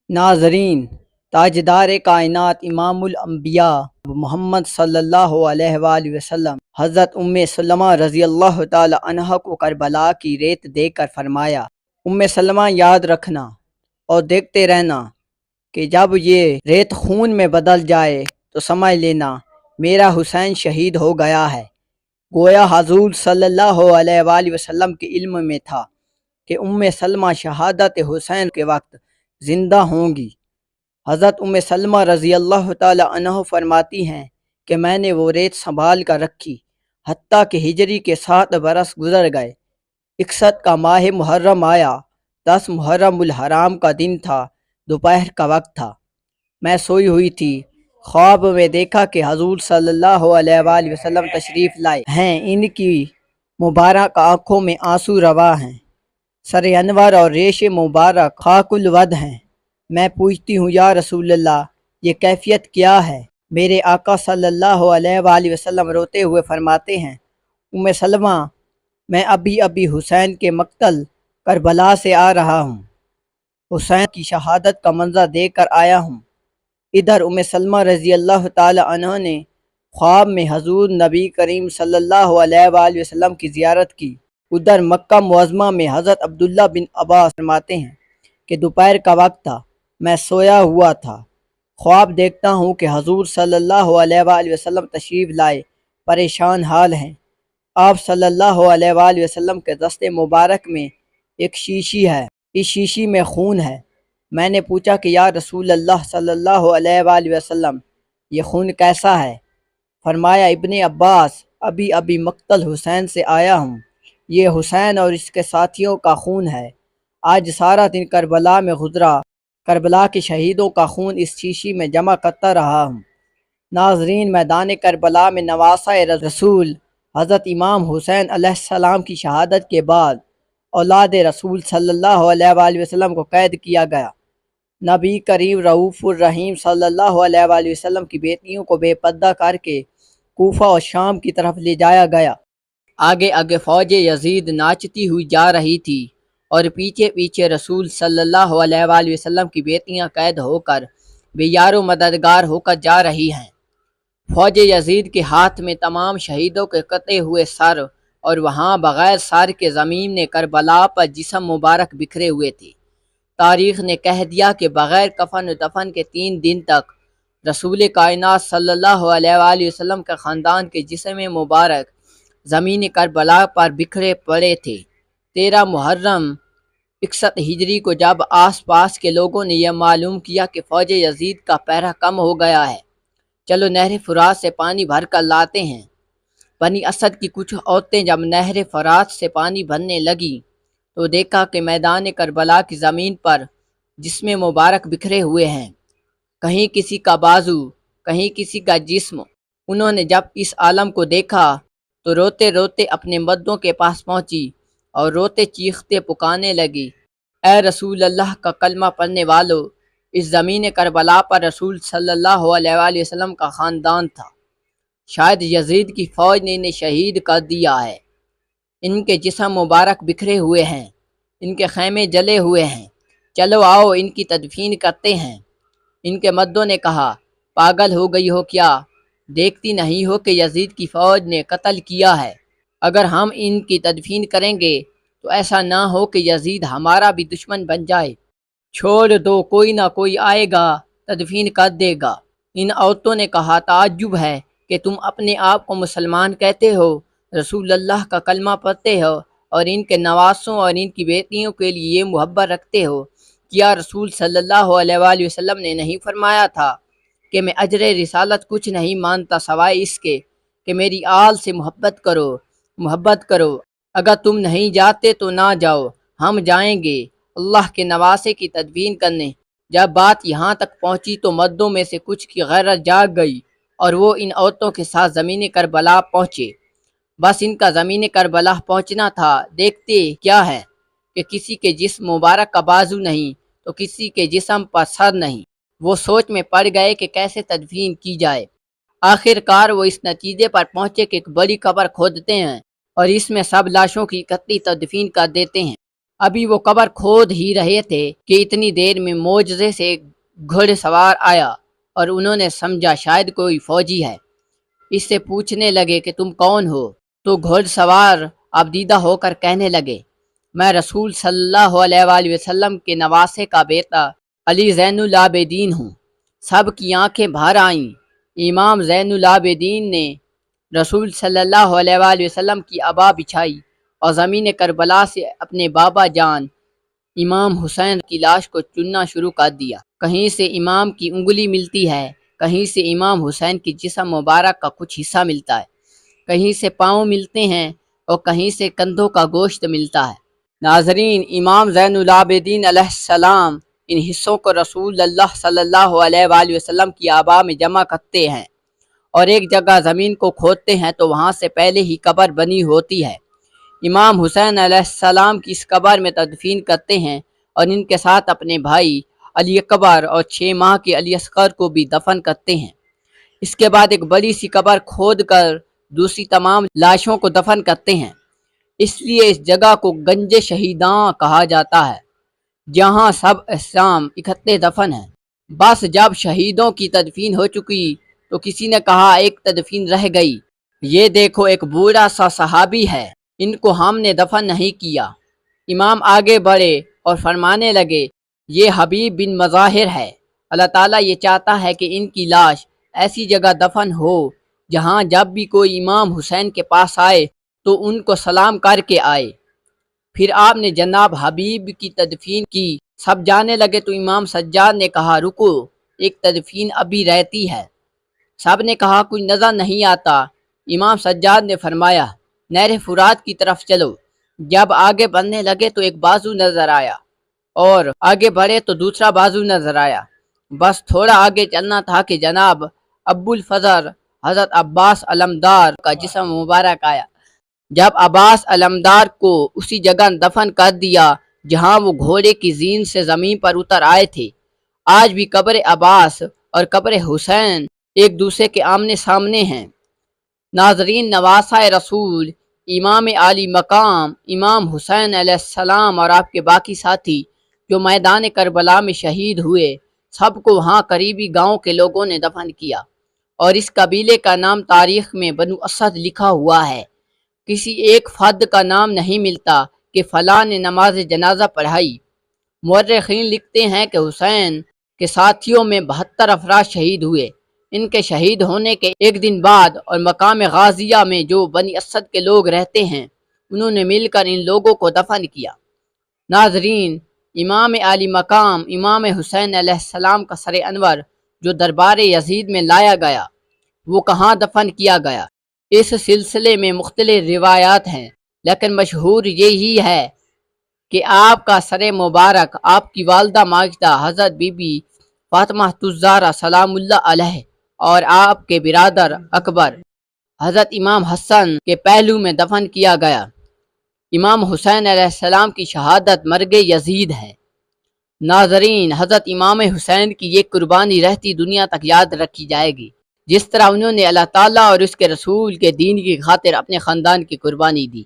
ناظرین، تاجدار کائنات امام الانبیاء محمد صلی اللہ علیہ وآلہ وسلم حضرت سلمہ رضی اللہ تعالی عنہ کو کربلا کی ریت دے کر فرمایا، سلمہ یاد رکھنا اور دیکھتے رہنا کہ جب یہ ریت خون میں بدل جائے تو سمجھ لینا میرا حسین شہید ہو گیا ہے۔ گویا حضور صلی اللہ علیہ وآلہ وسلم کے علم میں تھا کہ سلمہ شہادت حسین کے وقت زندہ ہوں گی۔ حضرت سلمہ رضی اللہ تعالی عنہ فرماتی ہیں کہ میں نے وہ ریت سنبھال کر رکھی حتیٰ کہ ہجری کے 7 برس گزر گئے۔ 61 کا ماہ محرم آیا، 10 محرم الحرام کا دن تھا، دوپہر کا وقت تھا۔ میں سوئی ہوئی تھی، خواب میں دیکھا کہ حضور صلی اللہ علیہ وآلہ وسلم تشریف لائے ہیں۔ ان کی مبارک آنکھوں میں آنسو روا ہیں، سر انور اور ریش مبارک خاک الود ہیں۔ میں پوچھتی ہوں یا رسول اللہ، یہ کیفیت کیا ہے؟ میرے آقا صلی اللہ علیہ وآلہ وسلم روتے ہوئے فرماتے ہیں، سلمہ، میں ابھی حسین کے مقتل کربلا سے آ رہا ہوں، حسین کی شہادت کا منظر دیکھ کر آیا ہوں۔ ادھر سلمہ رضی اللہ تعالی عنہ نے خواب میں حضور نبی کریم صلی اللہ علیہ وآلہ وسلم کی زیارت کی۔ ادھر مکہ معظمہ میں حضرت عبداللہ بن عباس فرماتے ہیں کہ دوپہر کا وقت تھا، میں سویا ہوا تھا، خواب دیکھتا ہوں کہ حضور صلی اللہ علیہ وآلہ وسلم تشریف لائے، پریشان حال ہیں۔ آپ صلی اللہ علیہ وآلہ وسلم کے دست مبارک میں ایک شیشی ہے، اس شیشی میں خون ہے۔ میں نے پوچھا کہ یا رسول اللہ صلی اللہ علیہ وآلہ وسلم، یہ خون کیسا ہے؟ فرمایا، ابن عباس، ابھی مقتل حسین سے آیا ہوں، یہ حسین اور اس کے ساتھیوں کا خون ہے۔ آج سارا دن کربلا میں گزرا، کربلا کے شہیدوں کا خون اس شیشی میں جمع کرتا رہا ہوں۔ ناظرین، میدان کربلا میں نواسہ رسول حضرت امام حسین علیہ السلام کی شہادت کے بعد اولاد رسول صلی اللہ علیہ وآلہ وسلم کو قید کیا گیا۔ نبی کریم رؤوف الرحیم صلی اللہ علیہ وآلہ وسلم کی بیٹیوں کو بے پردہ کر کے کوفہ اور شام کی طرف لے جایا گیا۔ آگے فوج یزید ناچتی ہوئی جا رہی تھی اور پیچھے رسول صلی اللہ علیہ وآلہ وسلم کی بیٹیاں قید ہو کر بے یار و مددگار ہو کر جا رہی ہیں۔ فوج یزید کے ہاتھ میں تمام شہیدوں کے کٹے ہوئے سر اور وہاں بغیر سر کے زمین نے کربلا پر جسم مبارک بکھرے ہوئے تھے۔ تاریخ نے کہہ دیا کہ بغیر کفن و دفن کے 3 دن تک رسول کائنات صلی اللہ علیہ وآلہ وسلم کے خاندان کے جسم مبارک زمین کربلا پر بکھرے پڑے تھے۔ 13 محرم 61 ہجری کو جب آس پاس کے لوگوں نے یہ معلوم کیا کہ فوج یزید کا پہرہ کم ہو گیا ہے، چلو نہر فرات سے پانی بھر کر لاتے ہیں۔ بنی اسد کی کچھ عورتیں جب نہر فرات سے پانی بھرنے لگیں تو دیکھا کہ میدان کربلا کی زمین پر جسم مبارک بکھرے ہوئے ہیں، کہیں کسی کا بازو، کہیں کسی کا جسم۔ انہوں نے جب اس عالم کو دیکھا تو روتے روتے اپنے مردوں کے پاس پہنچی اور روتے چیختے پکارنے لگی، اے رسول اللہ کا کلمہ پڑھنے والو، اس زمین کربلا پر رسول صلی اللہ علیہ وآلہ وسلم کا خاندان تھا، شاید یزید کی فوج نے انہیں شہید کر دیا ہے، ان کے جسم مبارک بکھرے ہوئے ہیں، ان کے خیمے جلے ہوئے ہیں، چلو آؤ ان کی تدفین کرتے ہیں۔ ان کے مردوں نے کہا، پاگل ہو گئی ہو کیا؟ دیکھتی نہیں ہو کہ یزید کی فوج نے قتل کیا ہے؟ اگر ہم ان کی تدفین کریں گے تو ایسا نہ ہو کہ یزید ہمارا بھی دشمن بن جائے، چھوڑ دو، کوئی نہ کوئی آئے گا تدفین کر دے گا۔ ان عورتوں نے کہا، تعجب ہے کہ تم اپنے آپ کو مسلمان کہتے ہو، رسول اللہ کا کلمہ پڑھتے ہو اور ان کے نواسوں اور ان کی بیٹیوں کے لیے یہ محبت رکھتے ہو۔ کیا رسول صلی اللہ علیہ وآلہ وسلم نے نہیں فرمایا تھا کہ میں اجر رسالت کچھ نہیں مانتا سوائے اس کے کہ میری آل سے محبت کرو۔ اگر تم نہیں جاتے تو نہ جاؤ، ہم جائیں گے اللہ کے نواسے کی تدفین کرنے۔ جب بات یہاں تک پہنچی تو مردوں میں سے کچھ کی غیرت جاگ گئی اور وہ ان عورتوں کے ساتھ زمین کربلا پہنچے۔ بس ان کا زمین کربلا پہنچنا تھا۔ دیکھتے کیا ہے کہ کسی کے جسم مبارک کا بازو نہیں تو کسی کے جسم پر سر نہیں۔ وہ سوچ میں پڑ گئے کہ کیسے تدفین کی جائے۔ آخر کار وہ اس نتیجے پر پہنچے کہ ایک بڑی قبر کھودتے ہیں اور اس میں سب لاشوں کی اکٹھی تدفین کر دیتے ہیں۔ ابھی وہ قبر کھود ہی رہے تھے کہ اتنی دیر میں معجزے سے ایک گھڑ سوار آیا اور انہوں نے سمجھا شاید کوئی فوجی ہے۔ اس سے پوچھنے لگے کہ تم کون ہو؟ تو گھڑ سوار ابدیدہ ہو کر کہنے لگے میں رسول صلی اللہ علیہ وآلہ وسلم کے نواسے کا بیٹا علی زین العابدین ہوں۔ سب کی آنکھیں بھر آئیں۔ امام زین العابدین نے رسول صلی اللہ علیہ وآلہ وسلم کی عبا بچھائی اور زمین کربلا سے اپنے بابا جان امام حسین کی لاش کو چننا شروع کر دیا۔ کہیں سے امام کی انگلی ملتی ہے، کہیں سے امام حسین کی جسم مبارک کا کچھ حصہ ملتا ہے، کہیں سے پاؤں ملتے ہیں اور کہیں سے کندھوں کا گوشت ملتا ہے۔ ناظرین، امام زین العابدین علیہ السلام ان حصوں کو رسول اللہ صلی اللہ علیہ وآلہ وسلم کی آبا میں جمع کرتے ہیں اور ایک جگہ زمین کو کھودتے ہیں تو وہاں سے پہلے ہی قبر بنی ہوتی ہے۔ امام حسین علیہ السلام کی اس قبر میں تدفین کرتے ہیں اور ان کے ساتھ اپنے بھائی علی اکبر اور 6 ماہ کے علی اصغر کو بھی دفن کرتے ہیں۔ اس کے بعد ایک بڑی سی قبر کھود کر دوسری تمام لاشوں کو دفن کرتے ہیں۔ اس لیے اس جگہ کو گنج شہیداں کہا جاتا ہے، جہاں سب اجسام اکٹھے دفن ہیں۔ بس جب شہیدوں کی تدفین ہو چکی تو کسی نے کہا ایک تدفین رہ گئی، یہ دیکھو ایک بوڑھا سا صحابی ہے، ان کو ہم نے دفن نہیں کیا۔ امام آگے بڑھے اور فرمانے لگے یہ حبیب بن مظاہر ہے، اللہ تعالیٰ یہ چاہتا ہے کہ ان کی لاش ایسی جگہ دفن ہو جہاں جب بھی کوئی امام حسین کے پاس آئے تو ان کو سلام کر کے آئے۔ پھر آپ نے جناب حبیب کی تدفین کی۔ سب جانے لگے تو امام سجاد نے کہا رکو، ایک تدفین ابھی رہتی ہے۔ سب نے کہا کوئی نظر نہیں آتا۔ امام سجاد نے فرمایا نہر فرات کی طرف چلو۔ جب آگے بڑھنے لگے تو ایک بازو نظر آیا اور آگے بڑھے تو دوسرا بازو نظر آیا۔ بس تھوڑا آگے چلنا تھا کہ جناب ابو الفضل حضرت عباس علمدار کا جسم مبارک آیا۔ جب عباس علمدار کو اسی جگہ دفن کر دیا جہاں وہ گھوڑے کی زین سے زمین پر اتر آئے تھے۔ آج بھی قبر عباس اور قبر حسین ایک دوسرے کے آمنے سامنے ہیں۔ ناظرین، نواسہ رسول امام عالی مقام امام حسین علیہ السلام اور آپ کے باقی ساتھی جو میدان کربلا میں شہید ہوئے، سب کو وہاں قریبی گاؤں کے لوگوں نے دفن کیا اور اس قبیلے کا نام تاریخ میں بنو اسد لکھا ہوا ہے۔ کسی ایک فرد کا نام نہیں ملتا کہ فلاں نے نماز جنازہ پڑھائی۔ مورخین لکھتے ہیں کہ حسین کے ساتھیوں میں 72 افراد شہید ہوئے۔ ان کے شہید ہونے کے ایک دن بعد اور مقام غازیہ میں جو بنی اسد کے لوگ رہتے ہیں انہوں نے مل کر ان لوگوں کو دفن کیا۔ ناظرین، امام عالی مقام امام حسین علیہ السلام کا سر انور جو دربار یزید میں لایا گیا وہ کہاں دفن کیا گیا؟ اس سلسلے میں مختلف روایات ہیں، لیکن مشہور یہی ہے کہ آپ کا سر مبارک آپ کی والدہ ماجدہ حضرت بی بی فاطمہ الزہرا سلام اللہ علیہ اور آپ کے برادر اکبر حضرت امام حسن کے پہلو میں دفن کیا گیا۔ امام حسین علیہ السلام کی شہادت مرگ یزید ہے۔ ناظرین، حضرت امام حسین کی یہ قربانی رہتی دنیا تک یاد رکھی جائے گی، جس طرح انہوں نے اللہ تعالیٰ اور اس کے رسول کے دین کی خاطر اپنے خاندان کی قربانی دی۔